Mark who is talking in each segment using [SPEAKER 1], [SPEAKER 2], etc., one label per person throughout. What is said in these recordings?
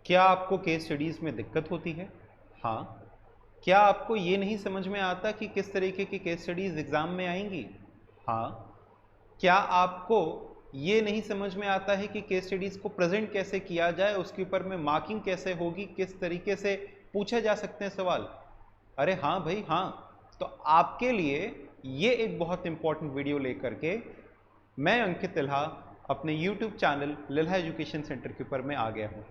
[SPEAKER 1] क्या आपको case studies में दिक्कत होती है? हाँ। क्या आपको ये नहीं समझ में आता कि किस तरीके की केस स्टडीज़ एग्ज़ाम में आएंगी? हाँ। क्या आपको ये नहीं समझ में आता है कि केस स्टडीज़ को प्रेजेंट कैसे किया जाए, उसके ऊपर में मार्किंग कैसे होगी, किस तरीके से पूछे जा सकते हैं सवाल? अरे हाँ भाई हाँ। तो आपके लिए ये एक बहुत इंपॉर्टेंट वीडियो लेकर के मैं अंकित तिल्हा अपने YouTube चैनल लिल्हा एजुकेशन सेंटर के ऊपर मैं आ गया हूँ।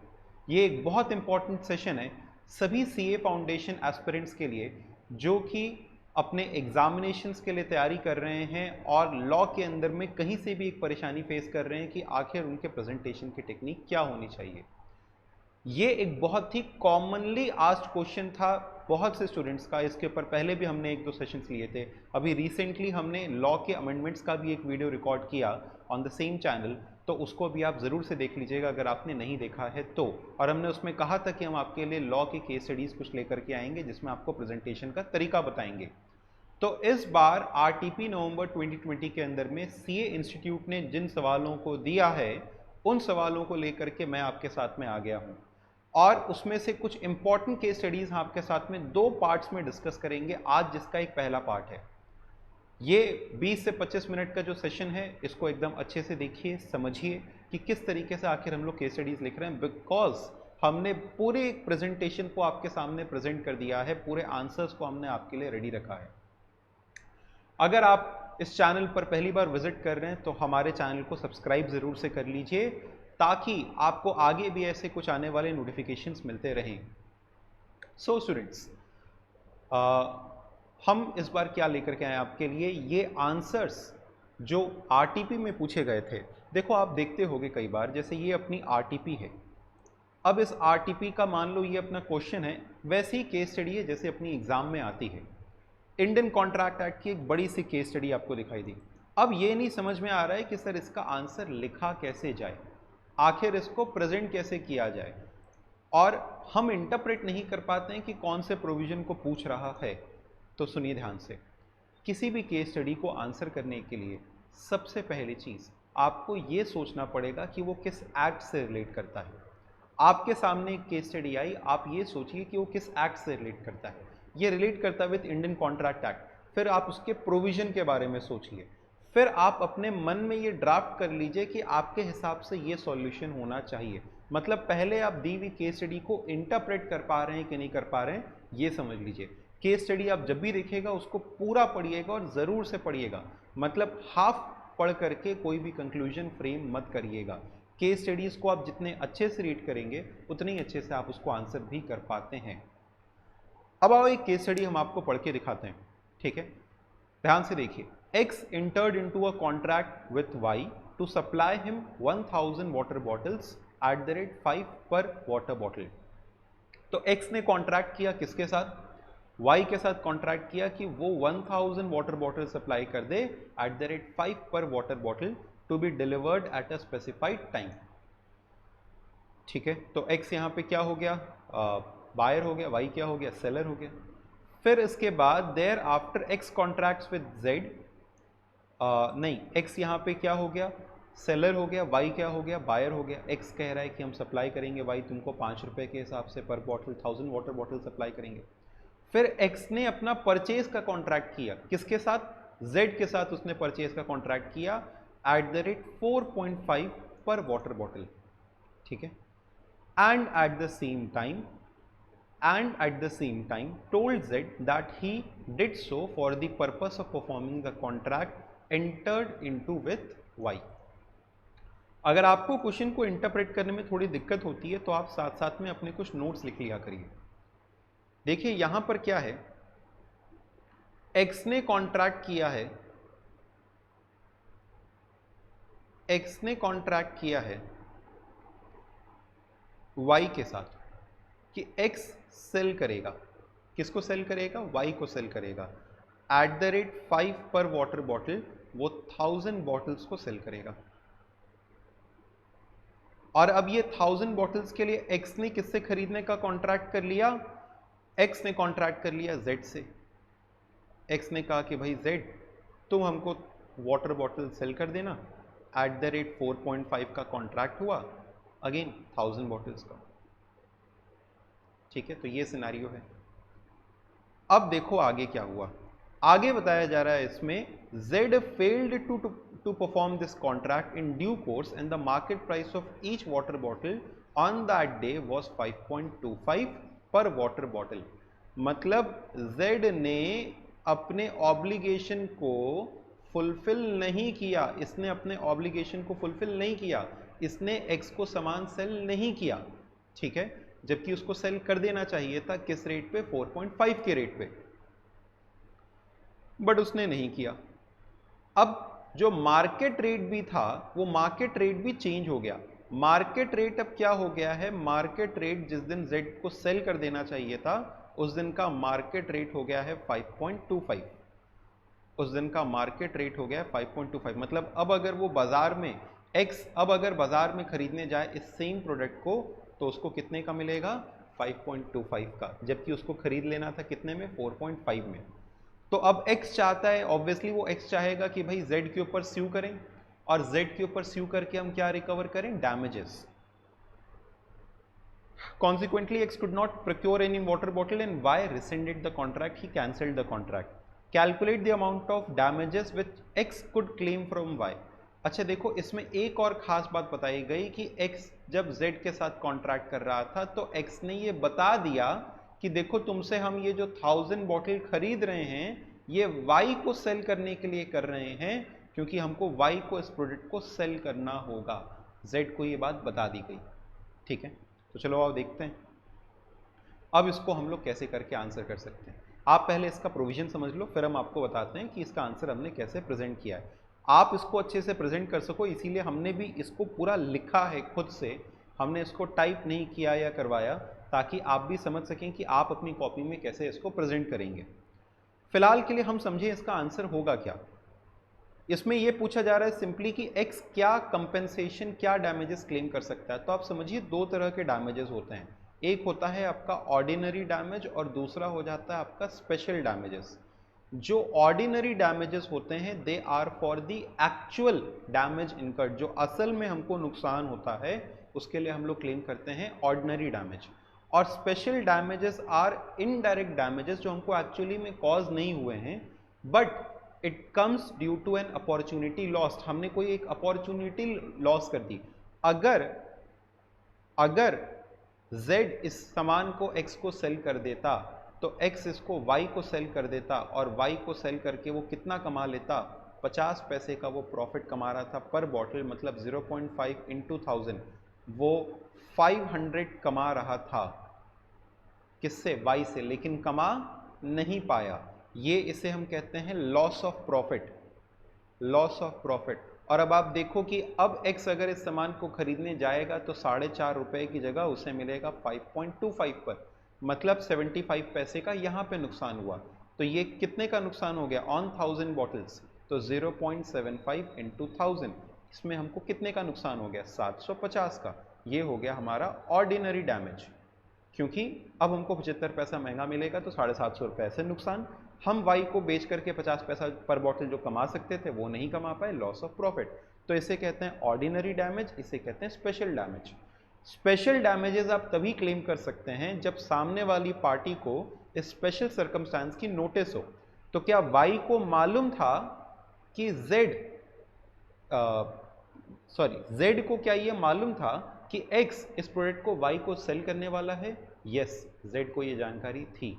[SPEAKER 1] ये एक बहुत इंपॉर्टेंट सेशन है सभी सीए फाउंडेशन एस्पिरेंट्स के लिए जो कि अपने एग्जामिनेशंस के लिए तैयारी कर रहे हैं और लॉ के अंदर में कहीं से भी एक परेशानी फेस कर रहे हैं कि आखिर उनके प्रेजेंटेशन की टेक्निक क्या होनी चाहिए। ये एक बहुत ही कॉमनली आस्क्ड क्वेश्चन था बहुत से स्टूडेंट्स का। इसके ऊपर पहले भी हमने एक दो सेशंस लिए थे। अभी रिसेंटली हमने लॉ के अमेंडमेंट्स का भी एक वीडियो रिकॉर्ड किया ऑन द सेम चैनल, तो उसको भी आप ज़रूर से देख लीजिएगा अगर आपने नहीं देखा है तो। और हमने उसमें कहा था कि हम आपके लिए लॉ की केस स्टडीज़ कुछ लेकर के आएंगे जिसमें आपको प्रेजेंटेशन का तरीका बताएंगे। तो इस बार आरटीपी नवंबर 2020 के अंदर में सीए इंस्टीट्यूट ने जिन सवालों को दिया है उन सवालों को लेकर के मैं आपके साथ में आ गया हूं और उसमें से कुछ इंपॉर्टेंट केस स्टडीज हम आपके साथ में दो पार्ट्स में डिस्कस करेंगे आज, जिसका एक पहला पार्ट है। ये 20 से 25 मिनट का जो सेशन है इसको एकदम अच्छे से देखिए, समझिए कि किस तरीके से आखिर हम लोग केस स्टडीज लिख रहे हैं, बिकॉज हमने पूरे प्रेजेंटेशन को आपके सामने प्रेजेंट कर दिया है, पूरे आंसर्स को हमने आपके लिए रेडी रखा है। अगर आप इस चैनल पर पहली बार विजिट कर रहे हैं तो हमारे चैनल को सब्सक्राइब ज़रूर से कर लीजिए ताकि आपको आगे भी ऐसे कुछ आने वाले नोटिफिकेशंस मिलते रहें। सो स्टूडेंट्स, हम इस बार क्या लेकर के आए आपके लिए, ये आंसर्स जो आरटीपी में पूछे गए थे। देखो आप देखते होंगे कई बार, जैसे ये अपनी आरटीपी है। अब इस आरटीपी का मान लो ये अपना क्वेश्चन है, वैसे ही केस स्टडी है जैसे अपनी एग्जाम में आती है। इंडियन कॉन्ट्रैक्ट एक्ट की एक बड़ी सी केस स्टडी आपको दिखाई दी। अब ये नहीं समझ में आ रहा है कि सर इसका आंसर लिखा कैसे जाए, आखिर इसको प्रेजेंट कैसे किया जाए, और हम इंटरप्रेट नहीं कर पाते हैं कि कौन से प्रोविजन को पूछ रहा है। तो सुनिए ध्यान से, किसी भी केस स्टडी को आंसर करने के लिए सबसे पहली चीज़ आपको ये सोचना पड़ेगा कि वो किस एक्ट से रिलेट करता है। आपके सामने एक केस स्टडी आई, आप ये सोचिए कि वो किस एक्ट से रिलेट करता है। ये रिलेट करता है विद इंडियन कॉन्ट्रैक्ट एक्ट। फिर आप उसके प्रोविजन के बारे में सोचिए, फिर आप अपने मन में ये ड्राफ्ट कर लीजिए कि आपके हिसाब से ये सॉल्यूशन होना चाहिए। मतलब पहले आप दी हुई केस स्टडी को इंटरप्रेट कर पा रहे हैं कि नहीं कर पा रहे हैं, ये समझ लीजिए। केस स्टडी आप जब भी देखिएगा उसको पूरा पढ़िएगा और ज़रूर से पढ़िएगा, मतलब हाफ पढ़ करके कोई भी कंक्लूजन फ्रेम मत करिएगा। केस स्टडीज़ को आप जितने अच्छे से रीड करेंगे उतने ही अच्छे से आप उसको आंसर भी कर पाते हैं। अब आओ एक केस स्टडी हम आपको पढ़ के दिखाते हैं, ठीक है? ध्यान से देखिए। X entered into a contract with Y to supply him 1000 water bottles at the rate 5 per water bottle। तो X ने कॉन्ट्रैक्ट किया किसके साथ? Y के साथ कॉन्ट्रैक्ट किया कि वो 1000 वाटर बॉटल सप्लाई कर दे एट द रेट 5 पर water bottle to be delivered at a specified time. ठीक है, तो X यहाँ पे क्या हो गया? बायर हो गया, Y क्या हो गया? सेलर हो गया। फिर इसके बाद thereafter X contracts with Z, नहीं, X यहाँ पे क्या हो गया? सेलर हो गया। Y क्या हो गया? बायर हो गया। X कह रहा है कि हम सप्लाई करेंगे Y तुमको 5 रुपये के हिसाब से पर बॉटल 1000 वाटर बॉटल सप्लाई करेंगे। फिर X ने अपना परचेज का कॉन्ट्रैक्ट किया किसके साथ? Z के साथ उसने परचेज का कॉन्ट्रैक्ट किया एट द रेट 4.5 पर वाटर बॉटल। ठीक है, and at the same time told Z that he did so for the purpose of performing the contract entered into with Y। अगर आपको क्वेश्चन को इंटरप्रेट करने में थोड़ी दिक्कत होती है तो आप साथ साथ में अपने कुछ नोट्स लिख लिया करिए। देखिए यहां पर क्या है, X ने कॉन्ट्रैक्ट किया है, X ने कॉन्ट्रैक्ट किया है Y के साथ कि X सेल करेगा, किसको सेल करेगा? Y को सेल करेगा एट द रेट 5 पर वाटर बॉटल, वो 1000 बॉटल्स को सेल करेगा। और अब ये 1000 बॉटल्स के लिए X ने किससे खरीदने का कॉन्ट्रैक्ट कर लिया? X ने कॉन्ट्रैक्ट कर लिया Z से। X ने कहा कि भाई Z तुम हमको वाटर बॉटल सेल कर देना एट द रेट 4.5 का कॉन्ट्रैक्ट हुआ, अगेन 1000 बॉटल्स का। ठीक है, तो ये सिनारियो है। अब देखो आगे क्या हुआ। आगे बताया जा रहा है इसमें Z failed to perform this contract in due course and the market price of each water bottle on that day was 5.25 per water bottle। मतलब Z ने अपने ऑब्लिगेशन को फुलफिल नहीं किया, इसने अपने ऑब्लिगेशन को फुलफिल नहीं किया, इसने X को सामान सेल नहीं किया, ठीक है, जबकि उसको सेल कर देना चाहिए था किस रेट पे, 4.5 के रेट पे, बट उसने नहीं किया। अब जो मार्केट रेट भी था वो मार्केट रेट भी चेंज हो गया। मार्केट रेट अब क्या हो गया है, मार्केट रेट जिस दिन Z को सेल कर देना चाहिए था उस दिन का मार्केट रेट हो गया है 5.25। उस दिन का मार्केट रेट हो गया 5.25। मतलब अब अगर वो बाजार में X अब अगर बाजार में खरीदने जाए इस सेम प्रोडक्ट को तो उसको कितने का मिलेगा, 5.25 का, जबकि उसको खरीद लेना था कितने में, 4.5 में। तो अब X चाहता है, ऑब्वियसली वो X चाहेगा कि भाई Z के ऊपर स्यू करें, और Z के ऊपर स्यू करके हम क्या रिकवर करें, damages. Consequently, X could not procure any water bottle and Y rescinded the contract. He cancelled the contract. Calculate the amount of damages which X could claim from Y. अच्छा देखो, इसमें एक और खास बात बताई गई कि X जब Z के साथ कॉन्ट्रैक्ट कर रहा था तो X ने ये बता दिया कि देखो तुमसे हम ये जो 1000 बॉटल खरीद रहे हैं ये Y को सेल करने के लिए कर रहे हैं, क्योंकि हमको Y को इस प्रोडक्ट को सेल करना होगा। Z को ये बात बता दी गई, ठीक है। तो चलो आओ देखते हैं अब इसको हम लोग कैसे करके आंसर कर सकते हैं। आप पहले इसका प्रोविजन समझ लो, फिर हम आपको बताते हैं कि इसका आंसर हमने कैसे प्रेजेंट किया है। आप इसको अच्छे से प्रेजेंट कर सको इसीलिए हमने भी इसको पूरा लिखा है खुद से, हमने इसको टाइप नहीं किया या करवाया, ताकि आप भी समझ सकें कि आप अपनी कॉपी में कैसे इसको प्रेजेंट करेंगे। फिलहाल के लिए हम समझें इसका आंसर होगा क्या। इसमें यह पूछा जा रहा है सिंपली कि X क्या कंपेंसेशन, क्या डैमेजेस क्लेम कर सकता है। तो आप समझिए दो तरह के डैमेजेस होते हैं, एक होता है आपका ऑर्डिनरी डैमेज और दूसरा हो जाता है आपका स्पेशल डैमेजेस। जो ऑर्डिनरी डैमेजेस होते हैं they are for the actual damage incurred, जो असल में हमको नुकसान होता है उसके लिए हम लोग क्लेम करते हैं ऑर्डिनरी डैमेज। और special damages are indirect damages जो हमको एक्चुअली में कॉज नहीं हुए हैं, but it comes due to an opportunity lost. हमने कोई एक अपॉर्चुनिटी लॉस कर दी। अगर Z इस सामान को X को सेल कर देता तो X इसको Y को सेल कर देता, और Y को सेल करके वो कितना कमा लेता, 50 पैसे का वो प्रॉफिट कमा रहा था पर बॉटल, मतलब 0.5 इंटू 1000 वो 500 कमा रहा था। किससे, Y से, लेकिन कमा नहीं पाया। ये इसे हम कहते हैं loss of profit, loss of profit. और अब आप देखो कि अब X अगर इस सामान को खरीदने जाएगा तो 4.5 रुपए की जगह उसे मिलेगा 5.25 पर, मतलब 75 पैसे का यहाँ पे नुकसान हुआ। तो ये कितने का नुकसान हो गया ऑन 1000 बॉटल्स, तो 0.75 इंटू 1000, इसमें हमको कितने का नुकसान हो गया, 750 का। ये हो गया हमारा ऑर्डिनरी डैमेज, क्योंकि अब हमको 75 पैसा महंगा मिलेगा तो 750 रुपये से नुकसान। हम Y को बेच करके 50 पैसा पर बॉटल जो कमा सकते थे वो नहीं कमा पाए, लॉस ऑफ प्रॉफिट। तो इसे कहते हैं ऑर्डिनरी डैमेज, इसे कहते हैं स्पेशल डैमेज। स्पेशल डैमेजेस आप तभी क्लेम कर सकते हैं जब सामने वाली पार्टी को इस स्पेशल सर्कमस्टांस की नोटिस हो। तो क्या Y को मालूम था कि Z को क्या ये मालूम था कि X इस प्रोडक्ट को Y को सेल करने वाला है? यस, Z को ये जानकारी थी।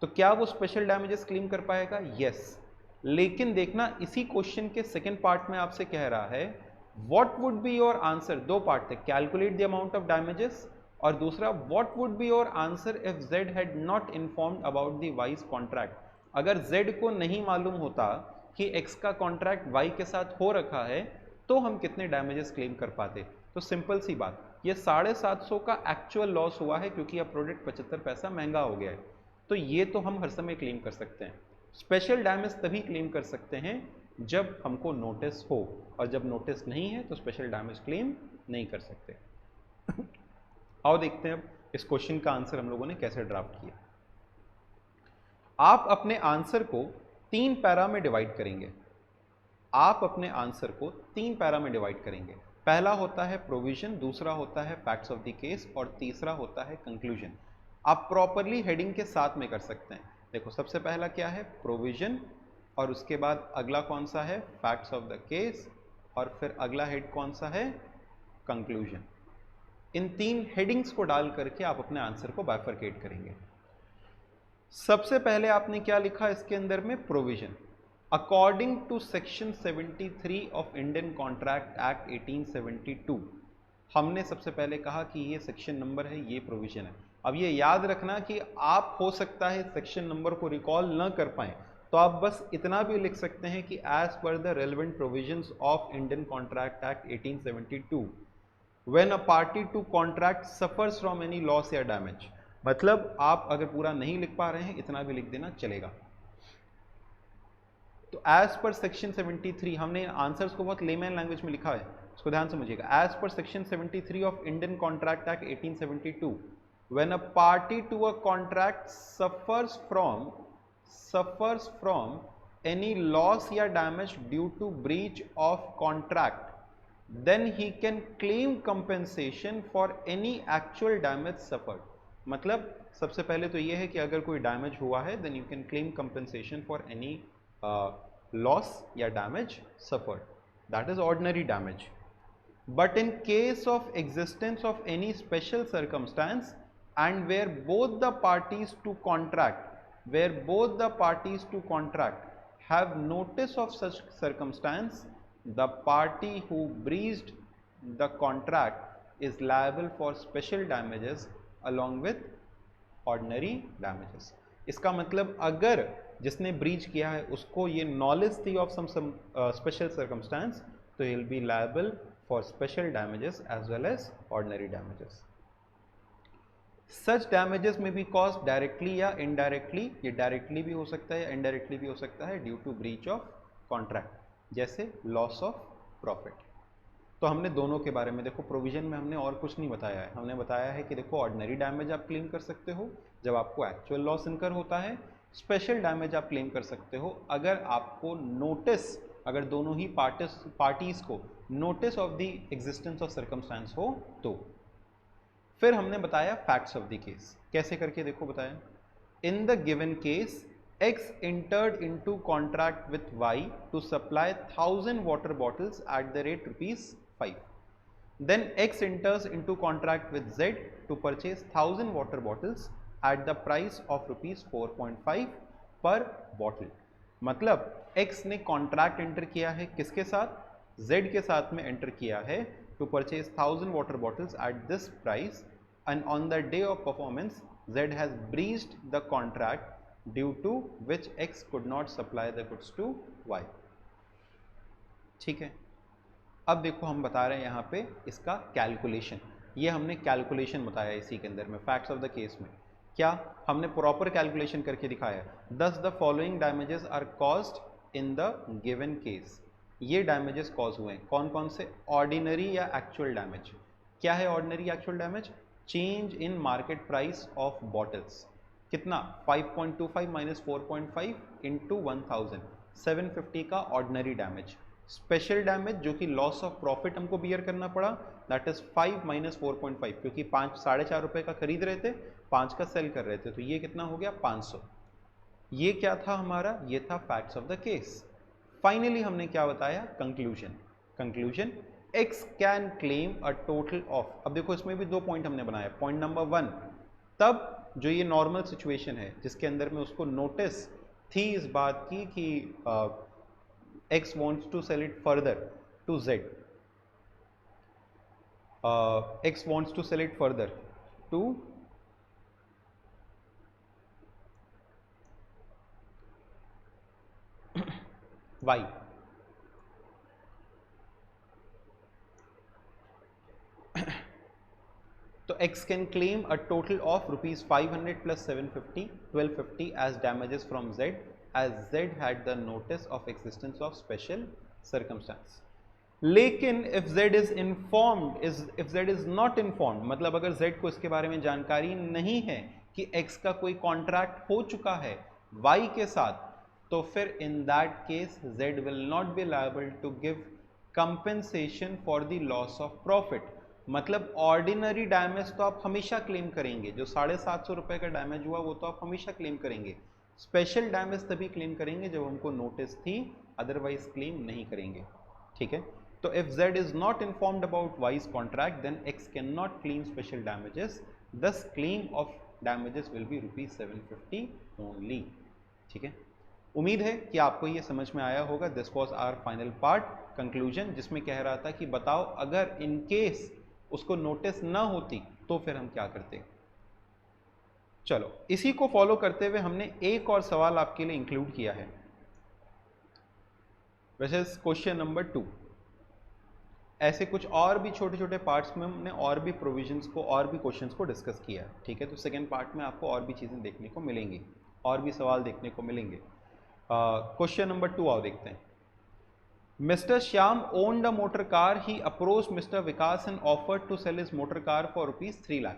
[SPEAKER 1] तो क्या वो स्पेशल डैमेजेस क्लेम कर पाएगा? यस। लेकिन देखना इसी क्वेश्चन के सेकंड पार्ट में आपसे कह रहा है what would be your answer. दो पार्ट थे, calculate the amount of damages और दूसरा what would be your answer if Z had not informed about the Y's contract. अगर Z को नहीं मालूम होता कि X का कॉन्ट्रैक्ट Y के साथ हो रखा है तो हम कितने डैमेजेस क्लेम कर पाते। तो सिंपल सी बात, ये 750 का एक्चुअल लॉस हुआ है क्योंकि अब प्रोडक्ट 75 पैसा महंगा हो गया है। तो ये तो हम हर समय क्लेम कर सकते हैं। स्पेशल डैमेज तभी क्लेम कर सकते हैं जब हमको नोटिस हो, और जब नोटिस नहीं है तो स्पेशल डैमेज क्लेम नहीं कर सकते। आओ देखते हैं अब इस क्वेश्चन का आंसर हम लोगों ने कैसे ड्राफ्ट किया। आप अपने आंसर को 3 पैरा में डिवाइड करेंगे। आप अपने आंसर को 3 पैरा में डिवाइड करेंगे। पहला होता है प्रोविजन, दूसरा होता है फैक्ट्स ऑफ द केस और तीसरा होता है कंक्लूजन। आप प्रॉपरली हेडिंग के साथ में कर सकते हैं। देखो सबसे पहला क्या है, प्रोविजन, और उसके बाद अगला कौन सा है, फैक्ट्स ऑफ द केस, और फिर अगला हेड कौन सा है, कंक्लूजन। इन 3 हेडिंग्स को डाल करके आप अपने आंसर को बाइफरकेट करेंगे। सबसे पहले आपने क्या लिखा इसके अंदर में, provision. According to section 73 of Indian contract act 1872, हमने सबसे पहले कहा कि ये सेक्शन नंबर है, ये प्रोविजन है। अब ये याद रखना कि आप हो सकता है सेक्शन नंबर को रिकॉल न कर पाएं, तो आप बस इतना भी लिख सकते हैं कि as per the relevant provisions of Indian contract act 1872 when a party to contract suffers from any loss या डैमेज। मतलब आप अगर पूरा नहीं लिख पा रहे हैं, इतना भी लिख देना चलेगा। तो एज पर सेक्शन 73, हमने आंसर्स को बहुत लेमैन लैंग्वेज में लिखा है, इसको ध्यान समझिएगा। As per section 73 of Indian contract act 1872 when a party to a contract suffers from any loss या damage due to breach of contract, then he can claim compensation for any actual damage suffered। मतलब सबसे पहले तो ये है कि अगर कोई डैमेज हुआ है then you can claim compensation for any loss या damage suffered, that is ordinary damage। but in case of existence of any special circumstance and where both the parties to contract have notice of such circumstance, the party who breached the contract is liable for special damages along with ordinary damages। इसका मतलब अगर जिसने breach किया है उसको ये knowledge थी of some special circumstance, तो he will be liable for special damages as well as ordinary damages। Such damages may be caused directly या indirectly, ये directly भी हो सकता है या indirectly भी हो सकता है due to breach of contract, जैसे लॉस ऑफ प्रॉफिट। तो हमने दोनों के बारे में, देखो प्रोविजन में हमने और कुछ नहीं बताया है, हमने बताया है कि देखो ऑर्डिनरी डैमेज आप क्लेम कर सकते हो जब आपको एक्चुअल लॉस इनकर होता है, स्पेशल डैमेज आप क्लेम कर सकते हो अगर आपको नोटिस, अगर दोनों ही पार्टीज को notice of the existence of circumstance हो तो। फिर हमने बताया फैक्ट्स ऑफ द केस, कैसे करके देखो बताया। इन the given case X entered into contract with Y to supply 1000 water bottles at the rate ₹5. Then X enters into contract with Z to purchase 1000 water bottles at the price of ₹4.5 per bottle। मतलब X ने contract enter किया है किसके साथ, Z के साथ में enter किया है to purchase 1000 water bottles at this price, and on the day of performance Z has breached the contract due to which X could not supply the goods to Y। ठीक है, अब देखो हम बता रहे हैं यहाँ पे इसका कैलकुलेशन, ये हमने कैलकुलेशन बताया इसी के अंदर में फैक्ट्स ऑफ द केस में। क्या हमने प्रॉपर कैलकुलेशन करके दिखाया, thus the following damages are caused in the given case. ये डैमेजेस कॉज हुए हैं, कौन कौन से, ऑर्डिनरी या एक्चुअल डैमेज। क्या है ordinary actual damage, change in market price of bottles, कितना 5.25 माइनस 4.5 इंटू 1000, 750 का ऑर्डिनरी डैमेज। स्पेशल डैमेज जो कि लॉस ऑफ प्रॉफिट हमको बियर करना पड़ा, दैट इज 5 माइनस 4.5, क्योंकि 4.5 रुपए का खरीद रहे थे, 5 का सेल कर रहे थे, तो ये कितना हो गया 500। ये क्या था हमारा, ये था facts of the case. Finally हमने क्या बताया, conclusion x can claim a total of. अब देखो इसमें भी 2 पॉइंट हमने बनाया। पॉइंट नंबर 1, तब जो ये नॉर्मल सिचुएशन है जिसके अंदर में उसको नोटिस थी इस बात की कि X wants to sell it further to Z, X wants to sell it further to Y। तो X can claim a total of ₹500 plus 750, 1250 as damages from Z, as Z had the notice of existence of special circumstance। लेकिन if Z is not informed, मतलब अगर Z को इसके बारे में जानकारी नहीं है कि X का कोई कॉन्ट्रैक्ट हो चुका है Y के साथ, तो फिर in that case Z will not be liable to give compensation for the loss of profit। मतलब ऑर्डिनरी डैमेज तो आप हमेशा क्लेम करेंगे, जो 750 रुपये का डैमेज हुआ वो तो आप हमेशा क्लेम करेंगे। स्पेशल डैमेज तभी क्लेम करेंगे जब हमको नोटिस थी, अदरवाइज क्लेम नहीं करेंगे। ठीक है, तो if Z is not informed about Y's contract then X can not claim special damages, this claim of damages will be ₹750 only. ठीक है, उम्मीद है कि आपको ये समझ में आया होगा। This was our final part conclusion, जिसमें कह रहा था कि बताओ अगर इन केस उसको नोटिस ना होती तो फिर हम क्या करते। चलो इसी को फॉलो करते हुए हमने एक और सवाल आपके लिए इंक्लूड किया है, वैसे क्वेश्चन नंबर 2। ऐसे कुछ और भी छोटे छोटे पार्ट्स में हमने और भी प्रोविजंस को और भी क्वेश्चंस को डिस्कस किया है। ठीक है, तो सेकेंड पार्ट में आपको और भी चीज़ें देखने को मिलेंगी, और भी सवाल देखने को मिलेंगे। क्वेश्चन नंबर 2 आओ देखते हैं। Mr. Shyam owned a motor car. He approached Mr. Vikas and offered to sell his motor car for ₹3 lakh.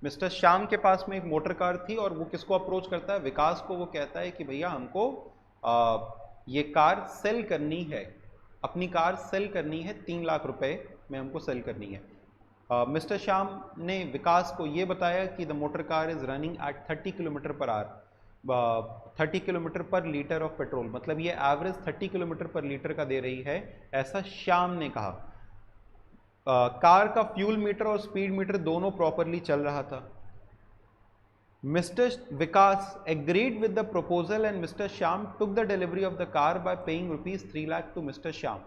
[SPEAKER 1] Mister Shyam के पास में एक मोटर कार थी और वो किसको अप्रोच करता है, विकास को। वो कहता है कि भैया हमको ये कार सेल करनी है, अपनी कार सेल करनी है, 3 लाख रुपए में हमको सेल करनी है। मिस्टर श्याम ने विकास को ये बताया कि the motor car is running at 30 kilometre per hour, 30 kilometre पर लीटर ऑफ पेट्रोल, मतलब ये एवरेज 30 किलोमीटर पर लीटर का दे रही है, ऐसा श्याम ने कहा। कार का फ्यूल मीटर और स्पीड मीटर दोनों प्रॉपरली चल रहा था। Mister Vikas agreed with the proposal and mister Shyam took the delivery of the car by paying ₹3 lakh to mister Shyam.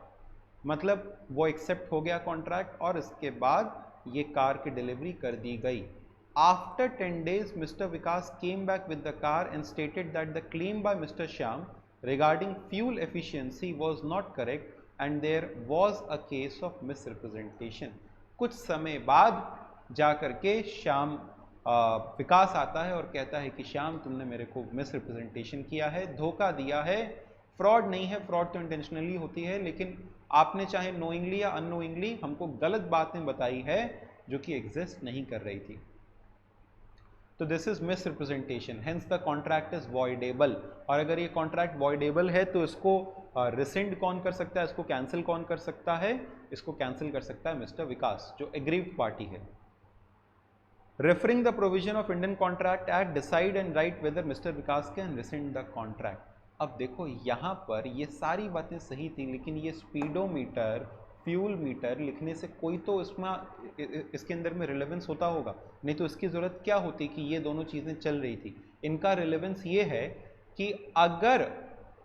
[SPEAKER 1] मतलब वो एक्सेप्ट हो गया कॉन्ट्रैक्ट और इसके बाद ये कार की डिलीवरी कर दी गई। After 10 days, Mr. Vikas came back with the car and stated that the claim by Mr. Shyam regarding fuel efficiency was not correct and there was a case of misrepresentation. कुछ समय बाद जाकर के श्याम विकास आता है और कहता है कि श्याम तुमने मेरे को मिसरिप्रेजेंटेशन किया है, धोखा दिया है। फ्रॉड नहीं है, फ्रॉड तो इंटेंशनली होती है, लेकिन आपने चाहे नोइंगली या अननोइंगली हमको गलत बातें बताई है जो कि एग्जिस्ट नहीं कर रही थी। तो this is misrepresentation, hence the contract is voidable. और अगर ये कॉन्ट्रैक्ट वॉइडेबल है तो इसको रिसेंड कौन कर सकता है, इसको कैंसिल कौन कर सकता है, इसको कैंसिल कर सकता है मिस्टर विकास, जो एग्रीव्ड पार्टी है। Referring the provision of Indian contract act, decide and write whether mister Vikas can rescind the contract. अब देखो यहाँ पर ये सारी बातें सही थी, लेकिन ये स्पीडोमीटर, फ्यूल मीटर लिखने से कोई तो इसमें इसके अंदर में रिलेवेंस होता होगा, नहीं तो इसकी ज़रूरत क्या होती कि ये दोनों चीज़ें चल रही थी। इनका रिलेवेंस ये है कि अगर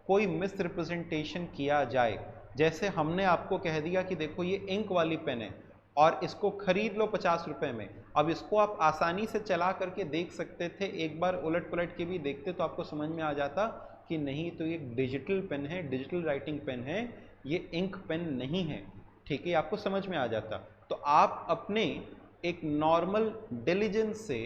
[SPEAKER 1] कोई मिस रिप्रेजेंटेशन किया जाए, जैसे हमने आपको कह दिया कि देखो ये इंक वाली पेन है और इसको खरीद लो 50 रुपये में, अब इसको आप आसानी से चला करके देख सकते थे, एक बार उलट पलट के भी देखते तो आपको समझ में आ जाता कि नहीं तो ये डिजिटल पेन है, डिजिटल राइटिंग पेन है, ये इंक पेन नहीं है। ठीक है, आपको समझ में आ जाता। तो आप अपने एक नॉर्मल डिलीजेंस से,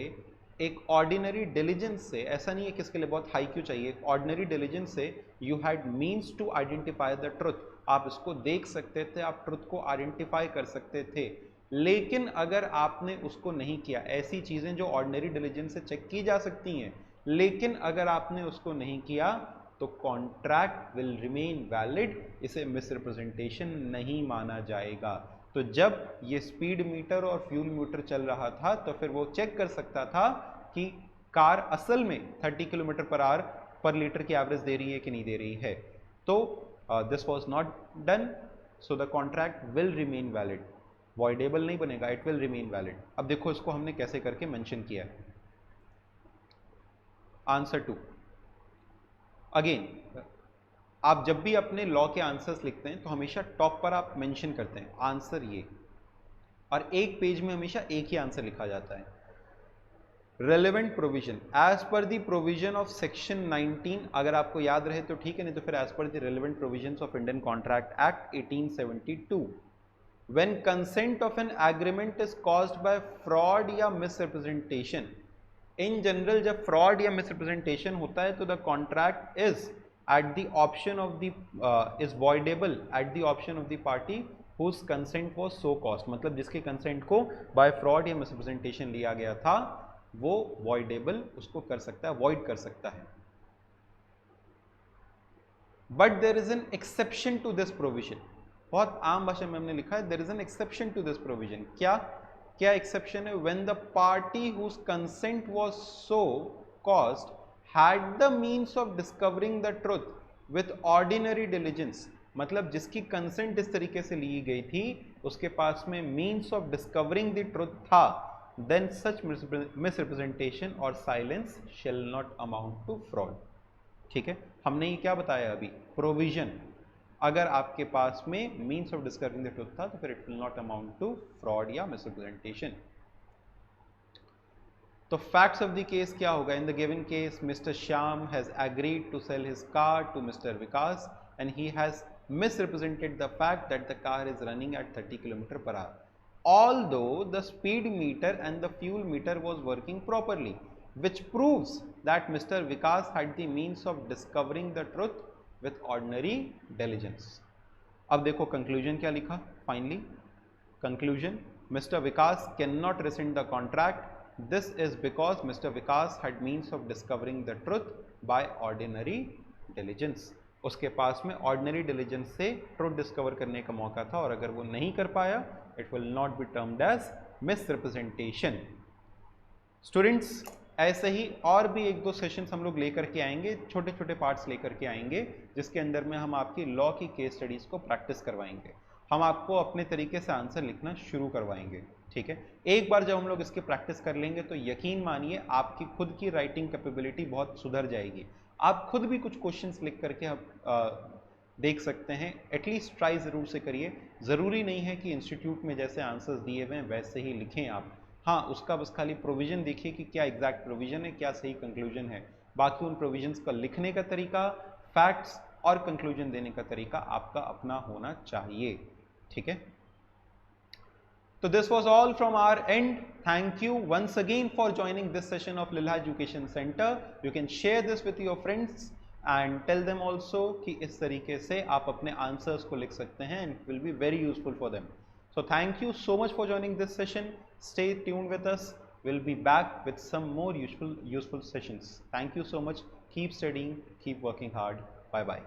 [SPEAKER 1] एक ऑर्डिनरी डिलीजेंस से, ऐसा नहीं है कि इसके लिए बहुत हाई क्यू चाहिए, ऑर्डिनरी डिलीजेंस से you had means to identify the truth. आप इसको देख सकते थे, आप ट्रुथ को आइडेंटिफाई कर सकते थे। लेकिन अगर आपने उसको नहीं किया, ऐसी चीज़ें जो ऑर्डिनरी डिलीजेंस से चेक की जा सकती हैं, लेकिन अगर आपने उसको नहीं किया तो कॉन्ट्रैक्ट विल रिमेन वैलिड, इसे मिसरिप्रेजेंटेशन नहीं माना जाएगा। तो जब ये स्पीड मीटर और फ्यूल मीटर चल रहा था तो फिर वो चेक कर सकता था कि कार असल में 30 किलोमीटर पर आवर पर लीटर की एवरेज दे रही है कि नहीं दे रही है। तो this was not done, so the contract will remain valid. Voidable नहीं बनेगा, इट विल रिमेन वैलिड। अब देखो इसको हमने कैसे करके मेंशन किया है। आंसर 2 अगेन, आप जब भी अपने लॉ के आंसर्स लिखते हैं तो हमेशा टॉप पर आप मेंशन करते हैं आंसर ये, और एक पेज में हमेशा एक ही आंसर लिखा जाता है। Relevant provision as per the provision of section 19, अगर आपको याद रहे तो ठीक है, नहीं तो फिर as per the relevant provisions of Indian contract act 1872, when consent of an agreement is caused by fraud या मिसरिप्रेजेंटेशन। इन जनरल जब फ्रॉड या मिसरिप्रेजेंटेशन होता है तो the contract is at the option of the is voidable at the option of the party whose consent was so caused, मतलब जिसके consent को bye fraud या मिसरिप्रेजेंटेशन लिया गया था वो voidable उसको कर सकता है, void कर सकता है। But there is an exception to this provision, बहुत आम भाषा में हमने लिखा है there is an exception to this provision. क्या? क्या एक्सेप्शन है? When the party whose consent was so caused had the means of discovering the truth with ordinary diligence, मतलब जिसकी कंसेंट इस तरीके से ली गई थी उसके पास में means of discovering the truth था, देन सच मिसरिप्रेजेंटेशन और silence shall not amount to fraud. ठीक है, हमने ये क्या बताया अभी? प्रोविजन। अगर आपके पास में means of discovering the truth था तो फिर it will not amount to fraud या मिसरिप्रेजेंटेशन। तो फैक्ट्स ऑफ द केस क्या होगा? In the given case mister Shyam has agreed to sell his car to mister Vikas and he has misrepresented the fact that the car is running at 30 km/h, although the speed meter and the fuel meter was working properly, which proves that Mr. Vikas had the means of discovering the truth with ordinary diligence. अब देखो conclusion क्या लिखा finally? Conclusion, Mr. Vikas cannot rescind the contract. This is because Mr. Vikas had means of discovering the truth by ordinary diligence. उसके पास में ordinary diligence से truth discover करने का मौका था और अगर वो नहीं कर पाया it will not be termed as misrepresentation. Students, ऐसे ही और भी एक दो सेशंस हम लोग लेकर के आएंगे, छोटे छोटे पार्ट्स लेकर के आएंगे जिसके अंदर में हम आपकी लॉ की केस स्टडीज को प्रैक्टिस करवाएंगे, हम आपको अपने तरीके से आंसर लिखना शुरू करवाएंगे। ठीक है, एक बार जब हम लोग इसकी प्रैक्टिस कर लेंगे तो यकीन मानिए आपकी खुद की राइटिंग कैपेबिलिटी बहुत सुधर जाएगी। आप खुद भी कुछ क्वेश्चंस लिख करके आप देख सकते हैं, एटलीस्ट ट्राई ज़रूर से करिए। ज़रूरी नहीं है कि इंस्टीट्यूट में जैसे आंसर्स दिए हुए हैं वैसे ही लिखें आप, हाँ उसका बस खाली प्रोविज़न देखिए कि क्या एग्जैक्ट प्रोविज़न है, क्या सही कंक्लूजन है। बाकी उन प्रोविजंस का लिखने का तरीका, फैक्ट्स और कंक्लूजन देने का तरीका आपका अपना होना चाहिए। ठीक है, so this was all from our end. Thank you once again for joining this session of Lilha Education Center. You can share this with your friends and tell them also कि इस तरीके से आप अपने answers को लिख सकते हैं and it will be very useful for them. So thank you so much for joining this session. Stay tuned with us. We'll be back with some more useful sessions. Thank you so much. Keep studying, keep working hard. Bye bye.